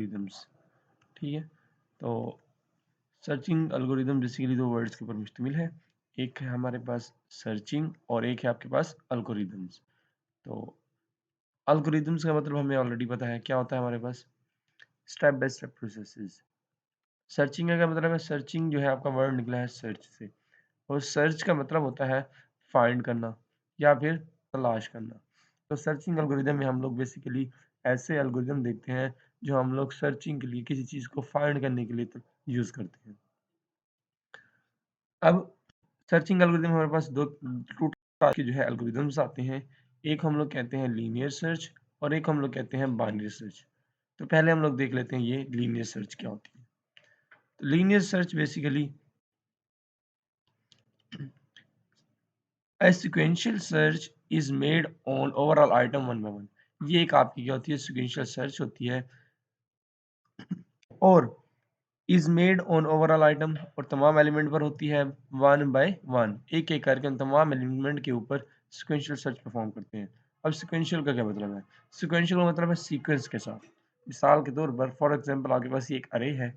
Algorithms, ठीक है। तो सर्चिंग एल्गोरिदम बेसिकली दो वर्ड्स के ऊपर मुश्तमिल है, एक है हमारे पास सर्चिंग और एक है आपके पास एल्गोरिदम्स। तो एल्गोरिदम्स का मतलब हमें ऑलरेडी पता है क्या होता है हमारे पास, step by step processes. Searching का क्या मतलब है, सर्चिंग जो है आपका वर्ड निकला है सर्च से, और सर्च का मतलब होता है फाइंड करना या फिर तलाश करना। तो सर्चिंग एल्गोरिदम में हम लोग बेसिकली ऐसे एल्गोरिदम देखते हैं जो हम लोग सर्चिंग के लिए किसी चीज़ को फाइंड करने के लिए यूज़ करते हैं। अब सर्चिंग एल्गोरिदम हमारे पास टू टाइप के जो है एल्गोरिदम्स आते हैं। एक हम लोग कहते हैं लीनियर सर्च और एक हम लोग कहते हैं बाइनरी सर्च। तो पहले हम लोग देख लेते हैं ये लीनियर सर्च क्या होती है। तो linear search basically A sequential search is made on overall item one by one। ये एक आपकी क्या होती है, sequential search होती है, और is made on overall item, और तमाम एलिमेंट पर होती है one by one, एक एक करके उन तमाम एलिमेंट के ऊपर sequential search परफॉर्म करते हैं। अब sequential का क्या मतलब है, sequential का मतलब है सीक्वेंस के साथ। मिसाल के तौर पर फॉर एग्जांपल आपके पास ये एक अरे है,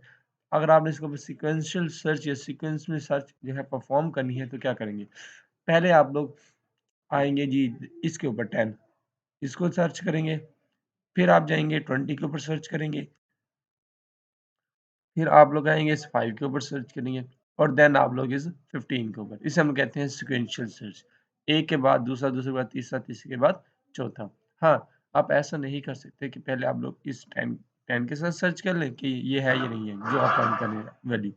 अगर आपने इसको सीक्वेंशियल सर्च या सीक्वेंस में सर्च जो है परफॉर्म करनी है तो क्या करेंगे, पहले आप लोग आएँगे जी इसके ऊपर 10, इसको सर्च करेंगे, फिर आप जाएँगे 20 के ऊपर सर्च करेंगे, फिर आप लोग आएँगे इस 5 के ऊपर सर्च करेंगे, और देन आप लोग इस 15 के ऊपर। इसे हम कहते हैं सीक्वेंशियल सर्च। एक के बाद दूसरा, दूसरे के बाद तीसरा, तीसरे के बाद चौथा। हाँ, आप ऐसा नहीं कर सकते कि पहले आप लोग इस 10 के साथ सर्च कर लें कि ये है या नहीं है, जो आप फाइंड कर रहे हैं वैल्यू।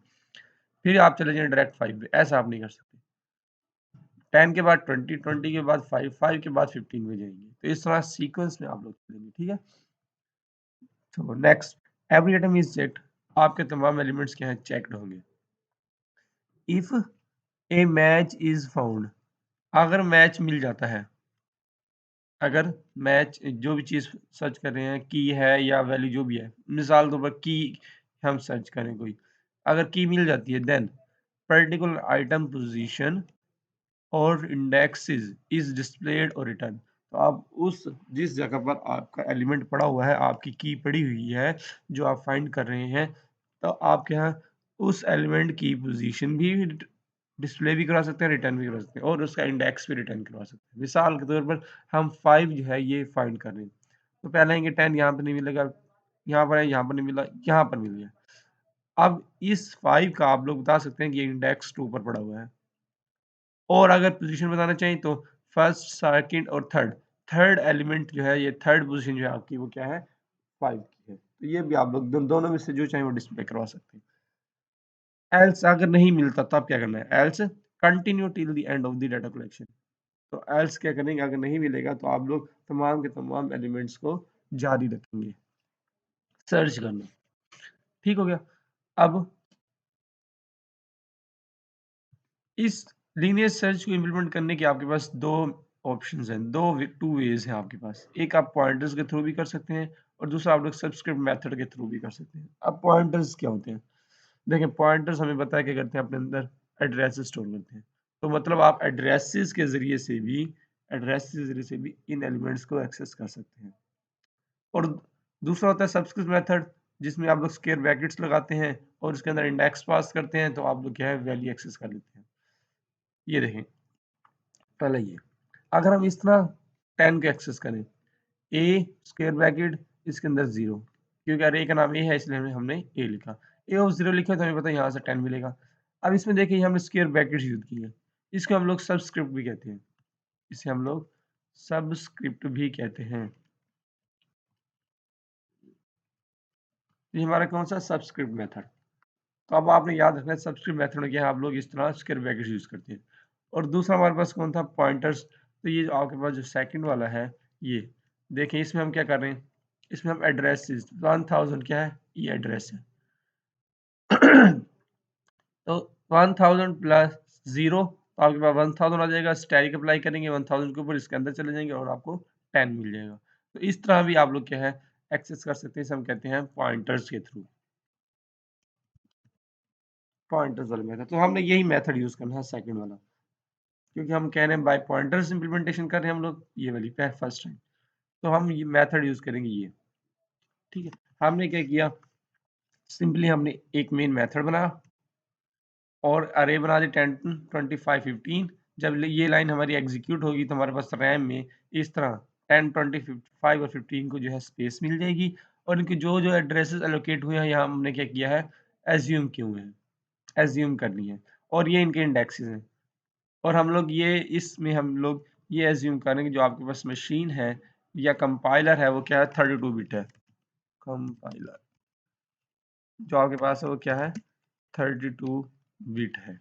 फिर आप चले जाएँ डायरेक्ट 5 पे, ऐसा आप नहीं कर सकते। 10 के बाद 20, 20 के बाद 5, 5 के बाद 15 में जाएँगे। तो इस तरह सीक्वेंस में आप लोग चलेंगे, ठीक है? तो next, every item is checked, आपके तमाम एलिमेंट्स क्या हैं, चेक्ड होंगे। If a match is found, अगर मैच मिल जाता है, अगर मैच जो भी चीज़ सर्च कर रहे हैं की है या वैल्यू जो भी है, मिसाल तौर पर की हम सर्च करें कोई, अगर की मिल जाती है देन पर्टिकुलर आइटम पोजीशन और इंडेक्सेस इज डिस्प्लेड और रिटर्न। तो आप उस जिस जगह पर आपका एलिमेंट पड़ा हुआ है, आपकी की पड़ी हुई है जो आप फाइंड कर रहे हैं, तो आप क्या है उस एलिमेंट की पोजीशन भी डिस्प्ले भी करा सकते हैं, रिटर्न भी करा सकते हैं, और उसका इंडेक्स भी रिटर्न करवा सकते हैं। मिसाल के तौर पर हम 5 जो है ये फाइंड कर रहे हैं, तो पहले आएंगे 10, यहाँ पर नहीं मिलेगा, यहाँ पर है, यहाँ पर नहीं मिला, यहाँ पर मिल गया। अब इस 5 का आप लोग बता सकते हैं कि ये इंडेक्स 2 पर पड़ा हुआ है, और अगर पोजीशन बताना चाहें तो फर्स्ट, सेकंड और थर्ड, थर्ड एलिमेंट जो है, ये थर्ड पोजीशन जो है आपकी वो क्या है, 5 की है। तो ये भी आप लोग दोनों में से जो चाहें वो डिस्प्ले करवा सकते हैं। एल्स अगर नहीं मिलता तब क्या करना है, else continue till the end of the data collection. तो एल्स क्या करेंगे, अगर नहीं मिलेगा तो आप लोग तमाम के तमाम एलिमेंट्स को जारी रखेंगे सर्च करना, ठीक हो गया। अब इस लीनियर सर्च को इम्प्लीमेंट करने के आपके पास दो ऑप्शंस हैं, टू वेज हैं आपके पास। एक आप पॉइंटर्स के थ्रू भी कर सकते हैं, और दूसरा आप लोग सबस्क्रिप्ट मेथड के थ्रू भी कर सकते हैं। अब पॉइंटर्स क्या होते हैं, देखिए पॉइंटर्स हमें पता है क्या करते हैं, अपने अंदर एड्रेसेस स्टोर करते हैं। तो मतलब आप एड्रेसेस के जरिए से भी इन एलिमेंट्स को एक्सेस कर सकते हैं। और दूसरा होता है सबस्क्रिप्ट मेथड, जिसमें आप लोग स्क्वायर ब्रैकेट्स लगाते हैं और उसके अंदर इंडेक्स पास करते हैं, तो आप लोग क्या है वैल्यू एक्सेस कर लेते हैं। ये देखें, पहले ये अगर हम इस तरह 10 को एक्सेस करें, ए स्क्वायर ब्रैकेट इसके अंदर 0, क्योंकि अरे का नाम ए है इसलिए हमने ए लिखा, ए ऑफ 0 लिखा तो हमें पता है यहाँ से 10 मिलेगा। अब इसमें देखिए हमने स्क्वायर ब्रैकेट यूज की है, इसको हम लोग सबस्क्रिप्ट भी कहते हैं, इसे हम लोग सबस्क्रिप्ट भी कहते हैं। ये हमारा कौन सा सबस्क्रिप्ट मेथड। तो अब आपने याद रखना है सबस्क्रिप्ट मेथड में क्या है, आप लोग इस तरह स्क्वायर ब्रैकेट यूज करते हैं। और दूसरा हमारे पास कौन था, पॉइंटर्स। तो ये जो आपके पास जो सेकंड वाला है, ये देखें इसमें हम क्या कर रहे हैं, इसमें हम एड्रेस 1000 क्या है, ये एड्रेस है। तो 1000 प्लस 0, तो आपके पास 1000 आ जाएगा, स्टैटिक अप्लाई करेंगे 1000 के ऊपर, इसके अंदर चले जाएंगे और आपको 10 मिल जाएगा। तो इस तरह भी आप लोग क्या है एक्सेस कर सकते हैं, इसे हम कहते हैं पॉइंटर्स के थ्रू, पॉइंटर्स वाले मेथड। तो हमने यही मेथड यूज करना है सेकंड वाला, क्योंकि हम कह रहे हैं बाय पॉइंटर्स इंप्लीमेंटेशन कर रहे हैं हम लोग, ये वाली फर्स्ट टाइम, तो हम ये मेथड यूज करेंगे ये, ठीक है। हमने क्या किया, सिंपली हमने एक मेन मेथड बनाया और अरे बना दी 10, 25, 15। जब ये लाइन हमारी एग्जीक्यूट होगी तो हमारे पास रैम में इस तरह 10, 20, 5 और 15 को जो है स्पेस मिल जाएगी और इनके जो जो एड्रेसेस एलोकेट हुए हैं यहाँ हमने क्या किया है, एज्यूम किए हुए हैं, एज्यूम करनी है और ये इनके इंडेक्सेस हैं और हम लोग ये इसमें हम लोग ये एज्यूम करेंगे जो आपके पास मशीन है या कंपाइलर है वो क्या है, 32 बिट है। कंपाइलर जो आपके पास है वो क्या है, 32 बिट है।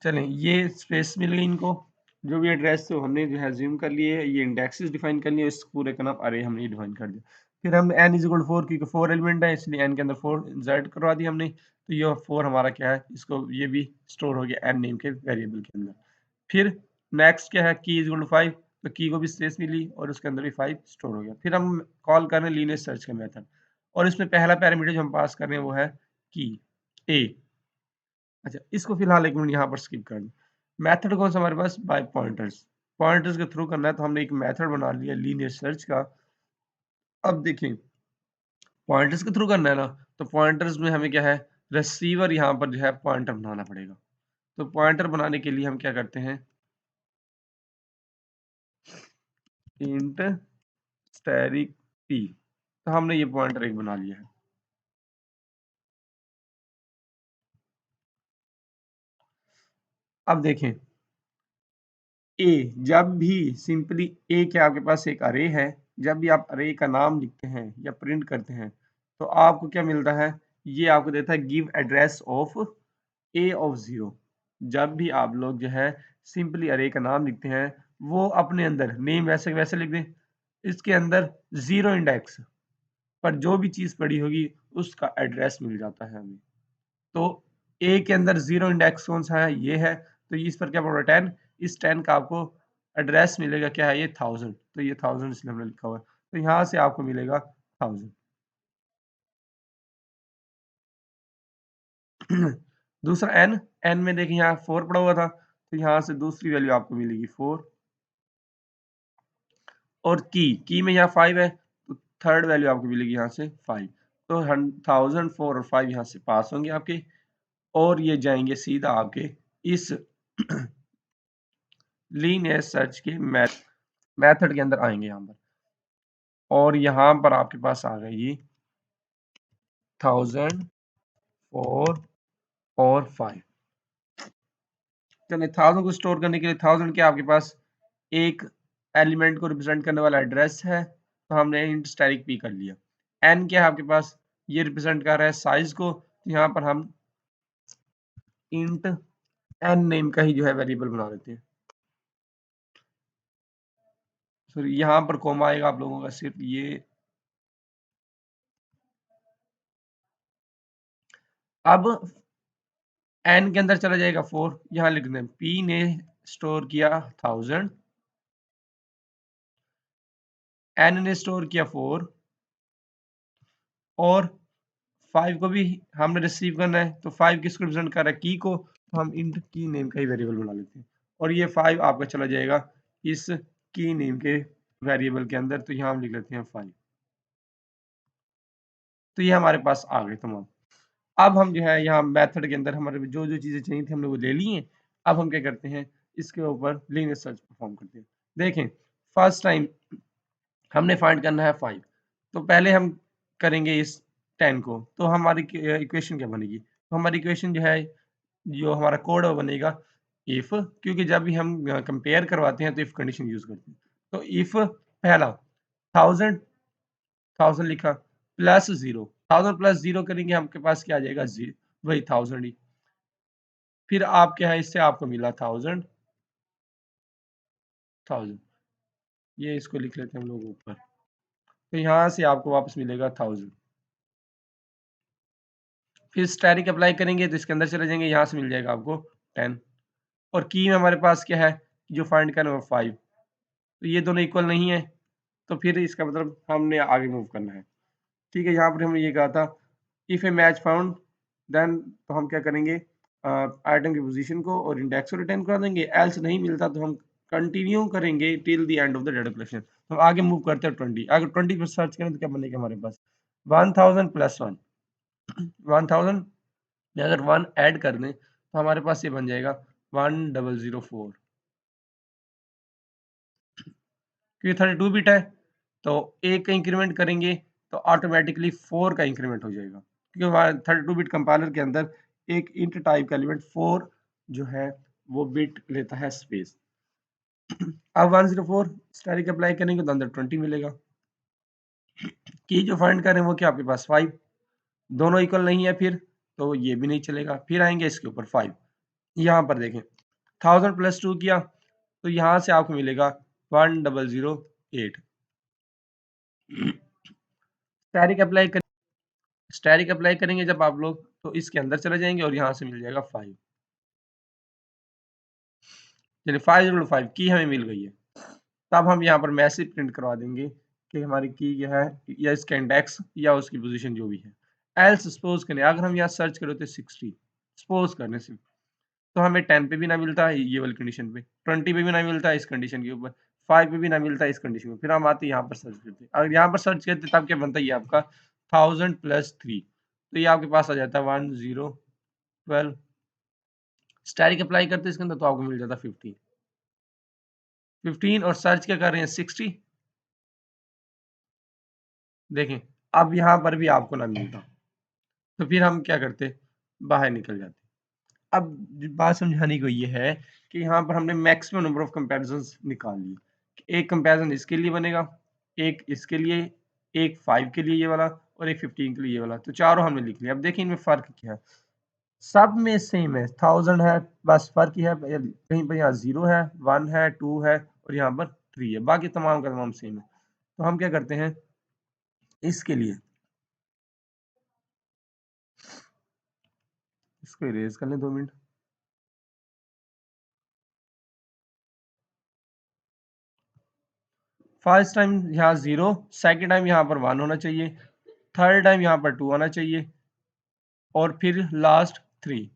चलें ये स्पेस मिल गई इनको, जो भी एड्रेस थे हमने जो है अज्यूम कर लिए, ये इंडेक्सेस डिफाइन कर लिए, इस पूरे का नाम अरे हमने डिफाइन कर दिया। फिर हमने n इज इक्वल 4 क्योंकि 4 एलिमेंट है इसलिए n के अंदर 4 इंसर्ट करवा दिया हमने, तो ये 4 हमारा क्या है, इसको ये भी स्टोर हो गया n नेम के वेरिएबल के अंदर। फिर नेक्स्ट क्या है, की इज इक्वल टू 5, तो की को भी स्पेस मिली और उसके अंदर भी 5 स्टोर हो गया। फिर हम कॉल कर रहे हैं लीनियर सर्च का मेथड और इसमें पहला पैरामीटर जो हम पास कर रहे हैं वो है की a। अच्छा, इसको फिलहाल 1 मिनट यहाँ पर स्किप कर दें। मेथड कौन सा हमारे पास, बाय पॉइंटर्स, पॉइंटर्स के थ्रू करना है, तो हमने एक मेथड बना लिया लीनियर सर्च का। अब देखें पॉइंटर्स के थ्रू करना है ना, तो पॉइंटर्स में हमें क्या है, रिसीवर यहाँ पर जो है पॉइंटर बनाना पड़ेगा। तो पॉइंटर बनाने के लिए हम क्या करते हैं, इंट स्टैटिक p, तो हमने ये पॉइंटर एक बना लिया है। अब देखें ए, जब भी सिंपली ए क्या आपके पास एक अरे है, जब भी आप अरे का नाम लिखते हैं या प्रिंट करते हैं तो आपको क्या मिलता है, ये आपको देता है give address of A of 0। जब भी आप लोग जो है सिंपली अरे का नाम लिखते हैं वो अपने अंदर नेम वैसे वैसे लिख दें, इसके अंदर 0 इंडेक्स पर जो भी चीज़ पड़ी होगी उसका एड्रेस मिल जाता है हमें। तो ए के अंदर 0 इंडेक्स कौन सा है, ये है, तो इस पर क्या पड़ रहा है 10, इस 10 का आपको एड्रेस मिलेगा क्या है, ये 1000, तो ये 1000 इसलिए हमने लिखा हुआ है, तो यहाँ से आपको मिलेगा 1000। दूसरा n, n में देखिए यहाँ 4 पड़ा हुआ था तो यहाँ से दूसरी वैल्यू आपको मिलेगी 4 और की में यहाँ 5 है तो थर्ड वैल्यू आपको मिलेगी यहाँ से 5, तो 1000, 4 और 5 यहाँ से पास होंगे आपके और ये जाएंगे सीधा आपके इस लीनियर सर्च के मेथड के अंदर आएंगे यहाँ पर और यहाँ पर आपके पास आ गई 1000, 4 और 5। चलिए 1000 को स्टोर करने के लिए 1000 के आपके पास एक एलिमेंट को रिप्रेजेंट करने वाला एड्रेस है, तो हमने इंट स्टैटिक p कर लिया। n क्या है आपके पास, ये रिप्रेजेंट कर रहा है साइज को, तो यहाँ पर हम इंट n नेम का ही जो है वेरिएबल बना देते हैं। फिर यहाँ पर कॉमा आएगा आप लोगों का सिर्फ ये, अब n के अंदर चला जाएगा 4, यहाँ लिख दें p ने स्टोर किया 1000, n ने स्टोर किया 4 और 5 को भी हमने रिसीव करना है, तो 5 किसको रिप्रेजेंट कर रहा है, की को, तो हम इंट की नेम का ही वेरिएबल बना लेते हैं और ये 5 आपका चला जाएगा इस की नेम के वेरिएबल के अंदर, तो यहाँ हम लिख लेते हैं 5। तो ये हमारे पास आ गए तमाम। अब हम जो है यहाँ मेथड के अंदर हमारे जो जो चीज़ें चाहिए थी हमने वो ले ली हैं। अब हम क्या करते हैं, इसके ऊपर लीनियर सर्च परफॉर्म करते हैं। देखें फर्स्ट टाइम हमने फाइंड करना है 5, तो पहले हम करेंगे इस 10 को, तो हमारी इक्वेशन क्या बनेगी, तो हमारी इक्वेशन जो है, जो हमारा कोड है वो बनेगा इफ, क्योंकि जब भी हम कंपेयर करवाते हैं तो इफ कंडीशन यूज करते हैं, तो इफ पहला 1000, 1000 लिखा प्लस 0, 1000 प्लस 0 करेंगे आपके पास क्या आ जाएगा, वही 1000 ही। फिर आप क्या है, इससे आपको मिला 1000, 1000, ये इसको लिख लेते हैं हम लोग ऊपर, तो यहाँ से आपको वापस मिलेगा 1000। फिर स्टैटिक अप्लाई करेंगे तो इसके अंदर चले जाएंगे, यहाँ से मिल जाएगा आपको 10 और की में हमारे पास क्या है, जो फाइंड करना है वो 5, तो ये दोनों इक्वल नहीं है, तो फिर इसका मतलब हमने आगे मूव करना है। ठीक है, यहाँ पर हमने ये कहा था if a match found, then तो हम क्या करेंगे, आइटम की पोजीशन को और इंडेक्स को रिटर्न करा देंगे। एल्स नहीं मिलता तो हम कंटिन्यू करेंगे till the end of the data collection. तो आगे मूव करते हैं 20। अगर 20 पर सर्च करें तो क्या बनेगा हमारे पास 1000 प्लस 1 1000 में अगर 1 ऐड कर दें तो हमारे पास ये बन जाएगा 1004। क्योंकि 32 बिट है तो एक का इंक्रीमेंट करेंगे तो ऑटोमेटिकली 4 का इंक्रीमेंट हो जाएगा, क्योंकि 32 बिट कंपाइलर के अंदर एक इंट टाइप का एलिमेंट 4 जो है वो बिट लेता है स्पेस। अब 104 स्टैटिक अप्लाई करेंगे तो अंदर 20 मिलेगा। की जो फाइंड करें वो क्या आपके पास 5, दोनों इक्वल नहीं है फिर तो ये भी नहीं चलेगा। फिर आएंगे इसके ऊपर 5, यहाँ पर देखें 1000 प्लस 2 किया तो यहाँ से आपको मिलेगा 1008। स्टैटिक अप्लाई करेंगे जब आप लोग तो इसके अंदर चले जाएंगे और यहाँ से मिल जाएगा 5, चलिए 505 की हमें मिल गई है। तब हम यहाँ पर मैसेज प्रिंट करवा देंगे कि हमारी की क्या है या इसका इंडेक्स या उसकी पोजीशन जो भी है। एल्स सपोज करें अगर हम यहाँ सर्च करें तो 60 सपोज करने से तो हमें 10 पे भी ना मिलता है ये वाली कंडीशन पे, 20 पे भी ना मिलता है इस कंडीशन के ऊपर, 5 पे भी ना मिलता है इस कंडीशन में। फिर हम आते यहाँ पर सर्च करते, अगर यहाँ पर सर्च करते तब क्या बनता है ये आपका 1000 प्लस 3 तो ये आपके पास आ जाता है 1012। स्टैटिक अप्लाई करते इसके अंदर तो आपको मिल जाता 15 और सर्च क्या कर रहे हैं 60। देखें अब यहाँ पर भी आपको ना मिलता तो फिर हम क्या करते बाहर निकल जाते। अब बात समझाने को ये है कि यहाँ पर हमने मैक्सिमम नंबर ऑफ कंपैरिजंस निकाल लिए। एक कंपैरिजन इसके लिए बनेगा, एक इसके लिए, एक 5 के लिए ये वाला और एक 15 के लिए ये वाला, तो चारों हमने लिख लिया। अब देखिए इनमें फर्क क्या है, सब में सेम है 1000 है, बस फर्क ये है कहीं पर यहाँ 0 है, 1 है, 2 है और यहाँ पर 3 है, बाकी तमाम का तमाम सेम है। तो हम क्या करते हैं इसके लिए इसको इरेज कर लें 2 मिनट। फर्स्ट टाइम यहाँ 0, सेकेंड टाइम यहाँ पर 1 होना चाहिए, थर्ड टाइम यहाँ पर 2 आना चाहिए और फिर लास्ट 3।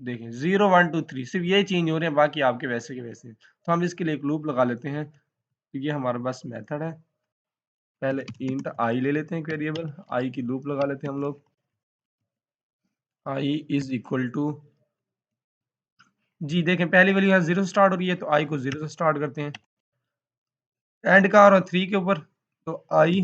देखें 0 1 2 3 सिर्फ ये चेंज हो रहे हैं, बाकी आपके वैसे के वैसे हैं। तो हम इसके लिए एक लूप लगा लेते हैं। तो ये हमारे पास मेथड है, पहले इंट आई ले लेते हैं वेरिएबल आई की लूप लगा लेते हैं हम लोग। आई इज इक्वल टू जी, देखें पहली वाली यहाँ 0 से स्टार्ट हो रही है तो आई को 0 से स्टार्ट करते हैं। एंड का और 3 के ऊपर तो आई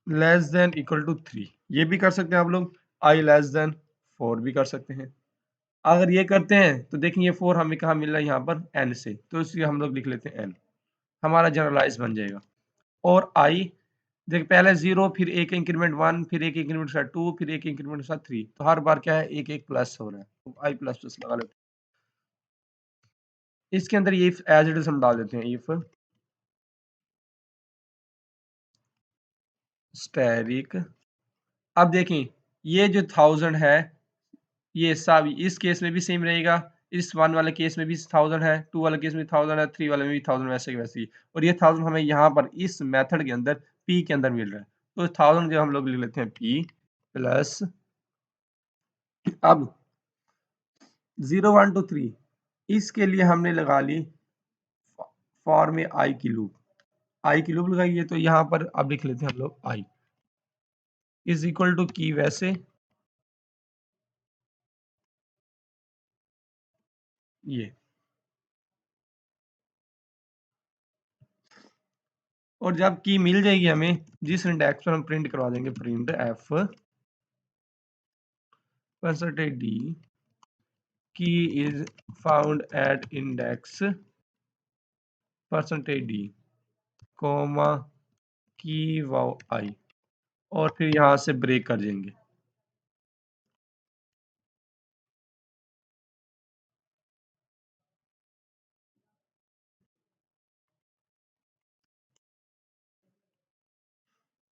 लेस देन इक्वल टू 3, ये भी कर सकते हैं आप लोग। आई लेस देन 4 भी कर सकते हैं। अगर ये करते हैं तो देखेंगे 4 हमें कहाँ मिल रहा है यहाँ पर n से, तो इसलिए हम लोग लिख लेते हैं n, हमारा जनरलाइज बन जाएगा। और i देख पहले 0 फिर एक इंक्रीमेंट 1 फिर एक इंक्रीमेंट के साथ 2 फिर एक इंक्रीमेंट के साथ 3, तो हर बार क्या है एक एक प्लस हो रहा है, तो i प्लस प्लस लगा लेते हैं। इसके अंदर ये एज इट इज हम डाल देते हैं इफ स्टैटिक। अब देखें ये जो 1000 है ये सब इस केस में भी सेम रहेगा, इस 1 वाले केस में भी 1000 है, 2 वाले केस में 1000 है, 3 वाले में भी 1000 वैसे के वैसे ही। और ये 1000 हमें यहाँ पर इस मेथड के अंदर p के अंदर मिल रहा है, तो 1000 जो हम लोग लिख लेते हैं p प्लस अब 0 1 2 3 इसके लिए हमने लगा ली फॉर में i की लूप, i की लूप लगाई है तो यहाँ पर अब लिख लेते हैं हम लोग i इज इक्वल टू की वैसे ये, और जब की मिल जाएगी हमें जिस इंडेक्स पर हम प्रिंट करवा देंगे print f percentage d key is found at index percentage d comma की वाव i और फिर यहाँ से ब्रेक कर देंगे।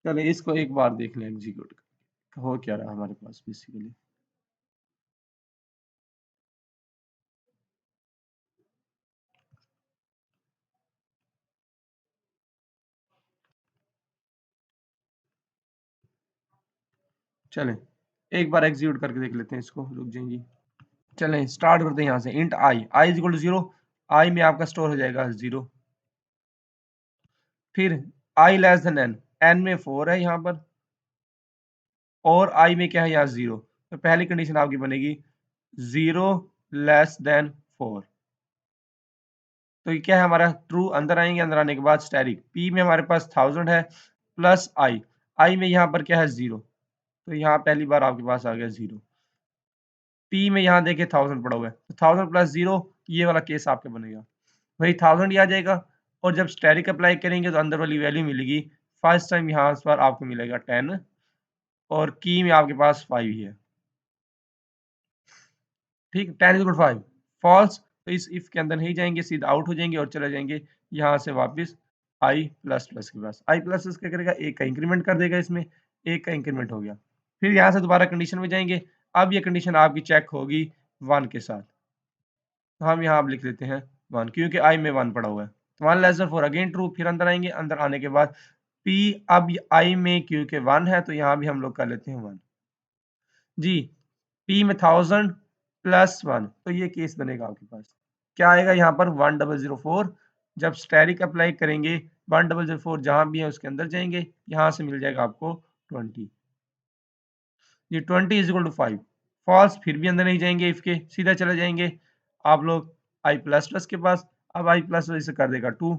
चलिए इसको एक बार देख लें एग्जीक्यूट हो क्या रहा हमारे पास बेसिकली। चलें एक बार एग्जीक्यूट करके देख लेते हैं इसको, रुक जाइए। चलें स्टार्ट करते हैं यहाँ से। Int I is equal to 0, I में आपका स्टोर हो जाएगा 0। फिर I less than N, N में 4 है यहाँ पर, और आई में क्या है यहाँ 0। तो पहली कंडीशन आपकी बनेगी 0 लेस देन 4। तो ये क्या है हमारा ट्रू, अंदर आएंगे, अंदर आने के बाद स्टैटिक पी में हमारे पास 1000 है प्लस आई, आई में यहाँ पर क्या है 0, तो यहाँ पहली बार आपके पास आ गया 0। पी में यहाँ देखिए 1000 पड़ा हुआ है, तो 1000 प्लस 0 ये वाला केस आपके बनेगा, वही 1000 ही आ जाएगा। और जब स्टैटिक अप्लाई करेंगे तो अंदर वाली वैल्यू मिलेगी, फर्स्ट टाइम यहाँ पर आपको मिलेगा 10 और की में आपके पास 5 ही है। ठीक, 10 इक्वल 5 फॉल्स, तो इस इफ के अंदर नहीं जाएंगे, सीधा आउट हो जाएंगे और चले जाएंगे यहाँ से वापस आई प्लस प्लस के पास। आई प्लस प्लस क्या करेगा, एक का इंक्रीमेंट कर देगा, इसमें एक का इंक्रीमेंट हो गया। फिर यहाँ से दोबारा कंडीशन में जाएंगे, अब ये कंडीशन आपकी चेक होगी 1 के साथ, तो हम यहाँ अब लिख लेते हैं 1 क्योंकि आई में 1 पड़ा हुआ है, तो 1 लेस देन 4 अगेन ट्रू। फिर अंदर आएंगे, अंदर आने के बाद पी अब आई में क्योंकि 1 है तो यहाँ भी हम लोग कर लेते हैं 1 जी। पी में 1000 प्लस 1, तो ये केस बनेगा आपके पास, क्या आएगा यहाँ पर 1004। जब स्टैटिक अप्लाई करेंगे 1004 जहां भी है उसके अंदर जाएंगे, यहाँ से मिल जाएगा आपको 20, ये 20 इज इक्वल टू 5 फॉल्स। फिर भी अंदर नहीं जाएंगे इफ के, सीधा चले जाएंगे आप लोग आई प्लस प्लस के पास, अब आई प्लस प्लस से कर देगा 2,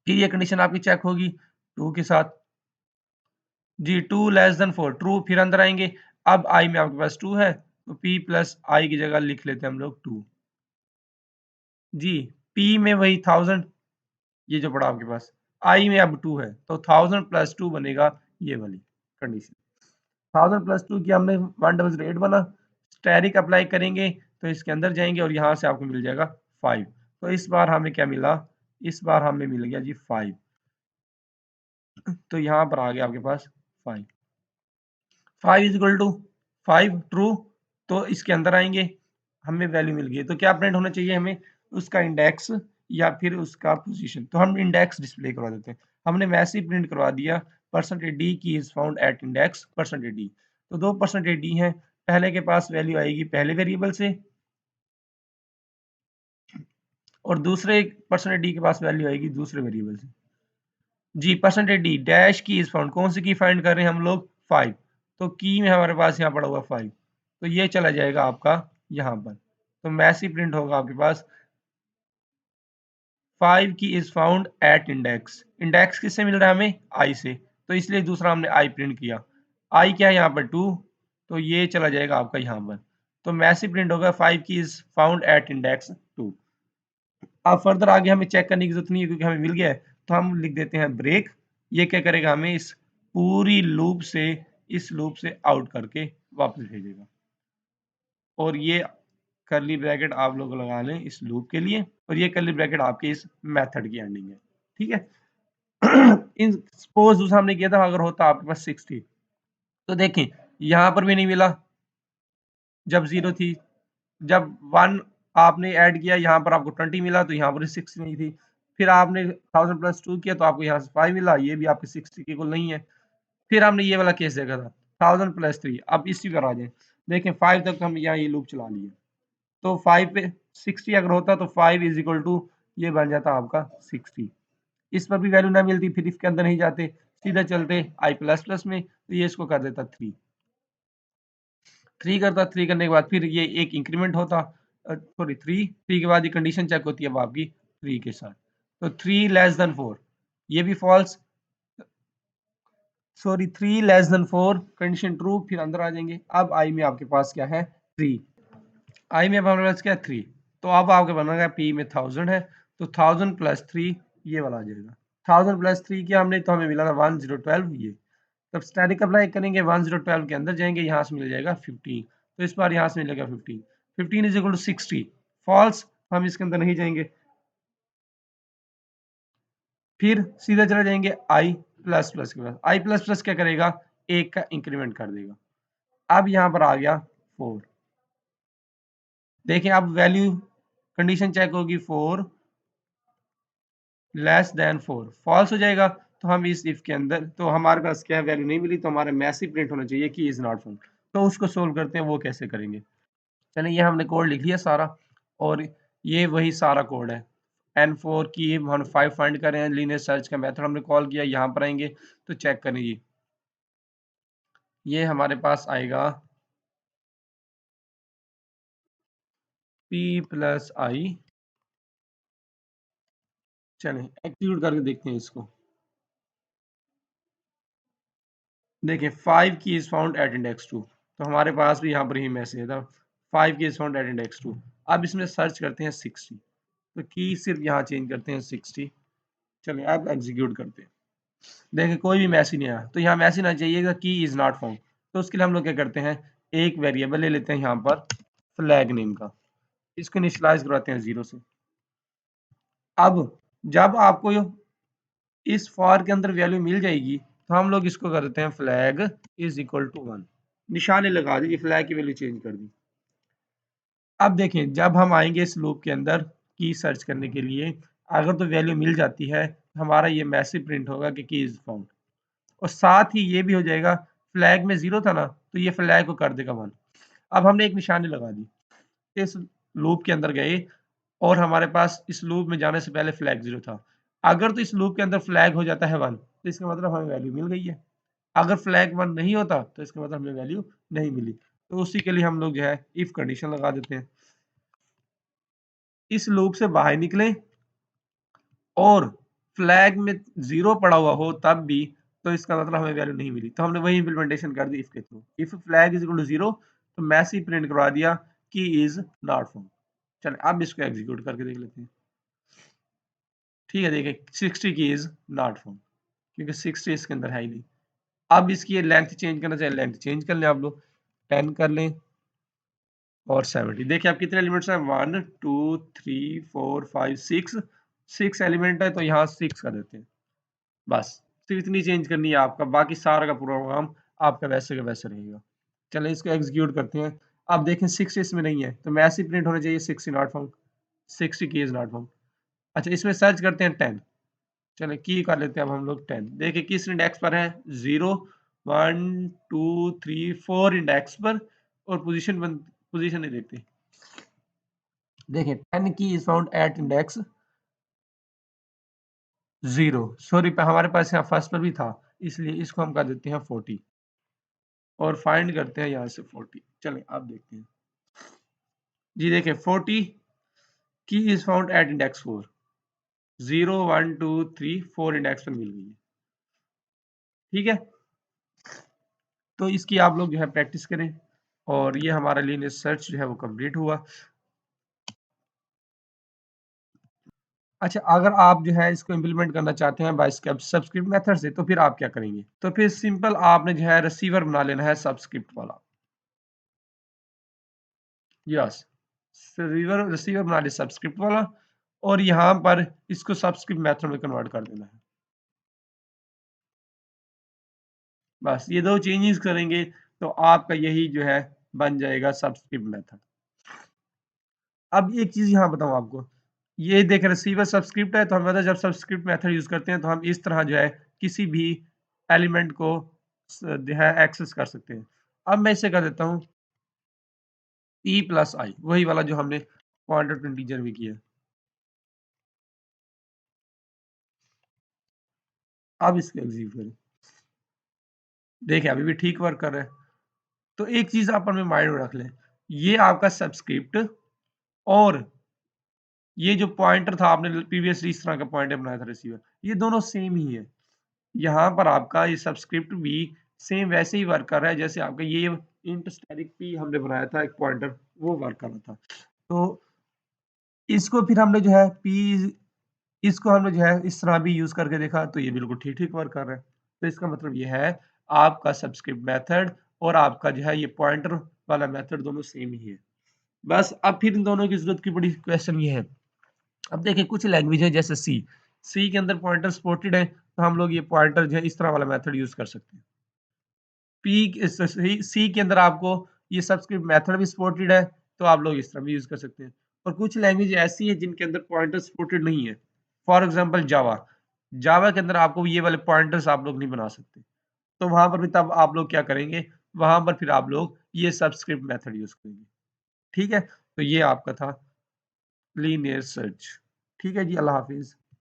फिर ये कंडीशन आपकी चेक होगी 2 के साथ जी। 2 लेस देन 4 ट्रू, फिर अंदर आएंगे, अब आई में आपके पास 2 है तो p प्लस आई की जगह लिख लेते हैं हम लोग 2 जी। p में वही 1000, ये जो पड़ा आपके पास, आई में अब 2 है तो 1000 प्लस 2 बनेगा ये वाली कंडीशन। 1000 प्लस 2 की हमने 1008 बना, स्टैटिक अप्लाई करेंगे तो इसके अंदर जाएंगे और यहाँ से आपको मिल जाएगा 5, तो इस बार हमें क्या मिला, इस बार हमें मिल गया जी 5, तो यहाँ पर आ गया आपके पास 5, 5 इज इक्वल टू 5 ट्रू। तो इसके अंदर आएंगे, हमें वैल्यू मिल गई, तो क्या प्रिंट होना चाहिए हमें, उसका इंडेक्स या फिर उसका पोजीशन, तो हम इंडेक्स डिस्प्ले करवा देते हैं। हमने वैसे ही प्रिंट करवा दिया परसेंटेज डी की is found at index percentage D, तो 2 परसेंटेज डी है, पहले के पास वैल्यू आएगी पहले वेरिएबल से और दूसरे परसेंटेज डी के पास वैल्यू आएगी दूसरे वेरिएबल से जी। परसेंटेज डी डैश की इज फाउंड, कौन सी की फाइंड कर रहे हैं हम लोग 5, तो की में हमारे पास यहाँ पड़ा हुआ 5, तो ये चला जाएगा आपका यहाँ पर, तो मैसी प्रिंट होगा आपके पास 5 की is found at index. Index किससे मिल रहा है हमें, आई से, तो इसलिए दूसरा हमने आई प्रिंट किया। आई क्या है यहाँ पर 2, तो ये चला जाएगा आपका यहाँ पर, तो मैसी प्रिंट होगा 5 की इज फाउंड एट इंडेक्स 2। अब फर्दर आगे हमें चेक करने की जरूरत नहीं है क्योंकि हमें मिल गया है, तो हम लिख देते हैं ब्रेक। ये क्या करेगा, हमें इस पूरी लूप से, इस लूप से आउट करके वापस भेजेगा, और ये कर्ली ब्रैकेट आप लोग लगा लें इस लूप के लिए, और ये कर्ली ब्रैकेट आपके इस मेथड की एंडिंग है। ठीक है। इन सपोज दूसरा हमने किया था, अगर होता आपके पास 60, तो देखें यहाँ पर भी नहीं मिला जब 0 थी, जब 1 आपने ऐड किया यहाँ पर आपको 20 मिला, तो यहाँ पर 60 नहीं थी, फिर आपने 1000 प्लस 2 किया तो आपको यहाँ से 5 मिला, ये भी आपके 60 के इक्वल नहीं है। फिर हमने ये वाला केस देखा था 1000 प्लस 3, अब इसी पर आ जाए, देखें 5 तक हम यहाँ ये लूप चला लिए, तो 5 पे 60 अगर होता तो 5 इज इक्वल टू ये बन जाता आपका 60, इस पर भी वैल्यू ना मिलती, फिर इसके अंदर नहीं जाते, सीधा चलते आई प्लस प्लस में, तो ये इसको कर देता 3 करता, 3 करने के बाद फिर ये एक इंक्रीमेंट होता, सॉरी 3 के बाद ये कंडीशन चेक होती है अब आपकी 3 के साथ, तो 3 लेस देन 4 ये भी false, sorry 3 less than 4 condition true, फिर अंदर आ जाएंगे, अब आई में आपके पास क्या है 3, आई में अब हमारे पास क्या है 3, तो अब आपके बनेगा पी में 1000 है, तो 1000 प्लस 3 ये वाला आ जाएगा, 1000 प्लस 3 किया हमने तो हमें मिला था 1012 ये, तब स्टैटिक अप्लाई करेंगे 1012 के अंदर जाएंगे, यहाँ से मिल जाएगा 15, तो इस बार यहाँ से मिलेगा 15, 15 इज इक्वल टू 60 फॉल्स, हम इसके अंदर नहीं जाएंगे, फिर सीधा चले जाएंगे आई प्लस प्लस के पास, आई प्लस प्लस क्या करेगा, एक का इंक्रीमेंट कर देगा, अब यहाँ पर आ गया 4, देखें अब वैल्यू कंडीशन चेक होगी 4 लेस देन 4 फॉल्स हो जाएगा, तो हम इस इफ के अंदर तो हमारे पास क्या वैल्यू नहीं मिली, तो हमारा मैसेज प्रिंट होना चाहिए की इज नॉट फाउंड। तो उसको सोल्व करते हैं, वो कैसे करेंगे। चलिए ये हमने कोड लिख लिया सारा, और ये वही सारा कोड है। N4 की हम 5 फाइंड कर रहे हैं, लीनियर सर्च का मेथड हमने कॉल किया, यहाँ पर आएंगे तो चेक करें जी, ये हमारे पास आएगा p प्लस आई। चलें एक्जीक्यूट करके देखते हैं इसको। देखिए 5 की इज फाउंड एट इंडेक्स 2, तो हमारे पास भी यहाँ पर ही मैसेज था 5 की इज फाउंड एट इंडेक्स 2। अब इसमें सर्च करते हैं 60, तो की सिर्फ यहाँ चेंज करते हैं 60। चलिए अब एग्जीक्यूट करते हैं, देखिए कोई भी मैसेज नहीं आया, तो यहाँ मैसेज आना चाहिएगा की इज नॉट फाउंड। तो उसके लिए हम लोग क्या करते हैं, एक वेरिएबल ले लेते हैं यहाँ पर फ्लैग नेम का, इसको इनिशियलाइज करवाते हैं 0 से। अब जब आपको इस फॉर के अंदर वैल्यू मिल जाएगी, तो हम लोग इसको कर देते हैं फ्लैग इज इक्वल टू 1, निशाने लगा दी, फ्लैग की वैल्यू चेंज कर दी। अब देखें जब हम आएंगे इस लूप के अंदर की सर्च करने के लिए, अगर तो वैल्यू मिल जाती है, हमारा ये मैसेज प्रिंट होगा कि की इज फाउंड, और साथ ही ये भी हो जाएगा, फ्लैग में 0 था ना, तो ये फ्लैग को कर देगा 1। अब हमने एक निशानी लगा दी, इस लूप के अंदर गए, और हमारे पास इस लूप में जाने से पहले फ्लैग 0 था। अगर तो इस लूप के अंदर फ्लैग हो जाता है 1, तो इसका मतलब हमें वैल्यू मिल गई है। अगर फ्लैग 1 नहीं होता, तो इसका मतलब हमें वैल्यू नहीं मिली। तो उसी के लिए हम लोग जो है इफ कंडीशन लगा देते हैं, इस लूप से बाहर निकलें और फ्लैग में 0 पड़ा हुआ हो तब भी, तो इसका मतलब हमें वैल्यू नहीं मिली। तो हमने वही इम्प्लीमेंटेशन कर दी इफ के through, if flag is equal to 0, तो मैसेज प्रिंट करवा दिया की इज नॉट फाउंड। चलिए अब इसको एग्जीक्यूट करके देख लेते हैं। ठीक है, देखिए 60 की इज नॉट फाउंड, क्योंकि 60 इसके अंदर है ही नहीं। अब इसकी लेंथ चेंज करना चाहिए, लेंथ चेंज कर लें आप लोग, 10 कर लें और 70। देखिए आप कितने एलिमेंट्स हैं, 1 2 3 4 5 6, 6 एलिमेंट है, तो यहाँ 6 कर देते हैं। बस सिर्फ इतनी चेंज करनी है आपका, बाकी सारा का प्रोग्राम आपका वैसे का वैसे रहेगा। चलें इसको एग्जीक्यूट करते हैं। अब देखें 6 इसमें नहीं है, तो मैसेज प्रिंट होना चाहिए 60 नॉट फाउंड, 60 की इज नॉट फाउंड। अच्छा इसमें सर्च करते हैं 10, चलें की कर लेते हैं अब हम लोग 10। देखिए किस इंडेक्स पर है, 0 1 2 3 4 इंडेक्स पर, और पोजीशन नहीं देखते। देखिए 10 की is found at index 0, sorry हमारे पास यहाँ फर्स्ट पर भी था, इसलिए इसको हम कर देते हैं 40 और फाइंड करते हैं यहाँ से 40। चलें अब देखते हैं जी, देखिए 40 की is found at index 4, 0 1 2 3 4 index पर मिल गई है। ठीक है, तो इसकी आप लोग जो है प्रैक्टिस करें, और ये हमारा लीनियर सर्च जो है वो कंप्लीट हुआ। अच्छा अगर आप जो है इसको इम्प्लीमेंट करना चाहते हैं बाय सब्सक्रिप्ट मेथड से, तो फिर आप क्या करेंगे, तो फिर सिंपल आपने जो है रिसीवर बना लेना है सब्सक्रिप्ट वाला। यस, रिसीवर रिसीवर बना लिया सब्सक्रिप्ट वाला, और यहाँ पर इसको सब्सक्रिप्ट मेथड में कन्वर्ट कर देना है। बस ये दो चेंजेस करेंगे, तो आपका यही जो है बन जाएगा सब्सक्रिप्ट मेथड। अब एक चीज यहाँ बताऊँ आपको, ये देख रिसीवर सब्सक्रिप्ट है, तो हम जब सब्सक्रिप्ट मेथड यूज करते हैं, तो हम इस तरह जो है किसी भी एलिमेंट को जो है एक्सेस कर सकते हैं। अब मैं इसे कर देता हूँ p प्लस आई, वही वाला जो हमने पॉइंटर टू इंटीजर भी किया। अब इसको एग्जीक्यूट करें, देखिए अभी भी ठीक वर्क कर रहा है। तो एक चीज आप अपने माइंड में रख लें, ये आपका सब्सक्रिप्ट और ये जो पॉइंटर था, आपने प्रीवियसली इस तरह का पॉइंटर बनाया था रिसीवर, ये दोनों सेम ही है। यहाँ पर आपका ये सब्सक्रिप्ट भी सेम वैसे ही वर्क कर रहा है जैसे आपका ये इंट स्टैटिक पी हमने बनाया था एक पॉइंटर, वो वर्क कर रहा था। तो इसको फिर हमने जो है पी, इसको हमने जो है इस तरह भी यूज करके देखा, तो ये बिल्कुल ठीक ठीक वर्क कर रहा है। तो इसका मतलब ये है आपका सब्सक्रिप्ट मेथड और आपका जो है ये पॉइंटर वाला मेथड दोनों सेम ही है। बस अब फिर इन दोनों की जरूरत की बड़ी क्वेश्चन ये है, अब देखिए कुछ लैंग्वेज है जैसे सी के अंदर पॉइंटर सपोर्टेड है, तो हम लोग ये पॉइंटर जो है इस तरह वाला मेथड यूज कर सकते हैं। सी के अंदर आपको ये सब्सक्रिप्ट मेथड भी सपोर्टेड है, तो आप लोग इस तरह भी यूज कर सकते हैं। और कुछ लैंग्वेज ऐसी है जिनके अंदर पॉइंटर सपोर्टेड नहीं है, फॉर एग्जांपल जावा। जावा के अंदर आपको ये वाले पॉइंटर्स आप लोग नहीं बना सकते। तो वहाँ पर भी तब आप लोग क्या करेंगे, वहाँ पर फिर आप लोग ये सबस्क्रिप्ट मेथड यूज़ करेंगे। ठीक है? तो ये आपका था लीनियर सर्च। ठीक है जी, अल्लाह हाफ़िज़।